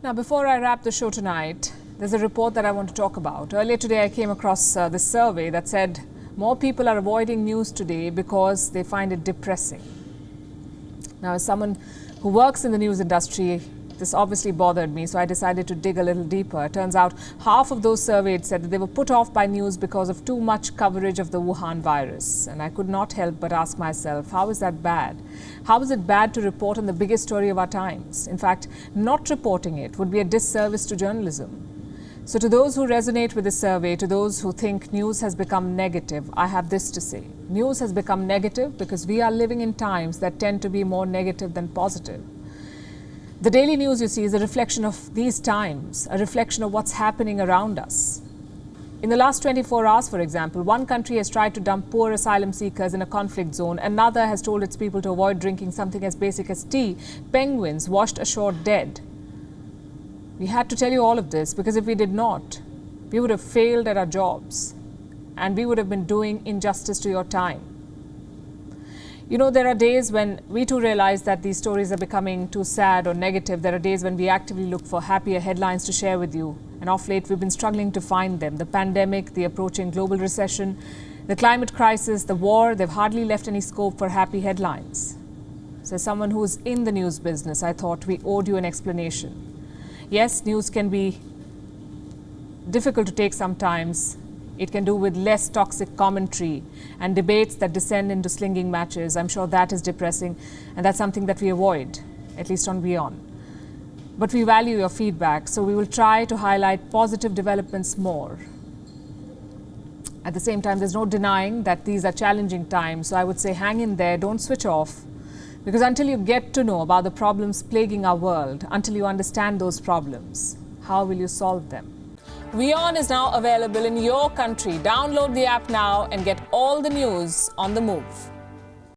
Now, before I wrap the show tonight, there's a report that I want to talk about. Earlier today, I came across this survey that said more people are avoiding news today because they find it depressing. Now, as someone who works in the news industry, this obviously bothered me, so I decided to dig a little deeper. It turns out half of those surveyed said that they were put off by news because of too much coverage of the Wuhan virus. And I could not help but ask myself, how is that bad? How is it bad to report on the biggest story of our times? In fact, not reporting it would be a disservice to journalism. So to those who resonate with this survey, to those who think news has become negative, I have this to say. News has become negative because we are living in times that tend to be more negative than positive. The daily news, you see, is a reflection of these times, a reflection of what's happening around us. In the last 24 hours, for example, one country has tried to dump poor asylum seekers in a conflict zone. Another has told its people to avoid drinking something as basic as tea. Penguins washed ashore dead. We had to tell you all of this because if we did not, we would have failed at our jobs and we would have been doing injustice to your time. You know, there are days when we too realize that these stories are becoming too sad or negative. There are days when we actively look for happier headlines to share with you. And of late, we've been struggling to find them. The pandemic, the approaching global recession, the climate crisis, the war, they've hardly left any scope for happy headlines. So as someone who's in the news business, I thought we owed you an explanation. Yes, news can be difficult to take sometimes. It can do with less toxic commentary and debates that descend into slinging matches. I'm sure that is depressing, and that's something that we avoid, at least on WION. But we value your feedback, so we will try to highlight positive developments more. At the same time, there's no denying that these are challenging times, so I would say hang in there, don't switch off. Because until you get to know about the problems plaguing our world, until you understand those problems, how will you solve them? WION is now available in your country. Download the app now and get all the news on the move.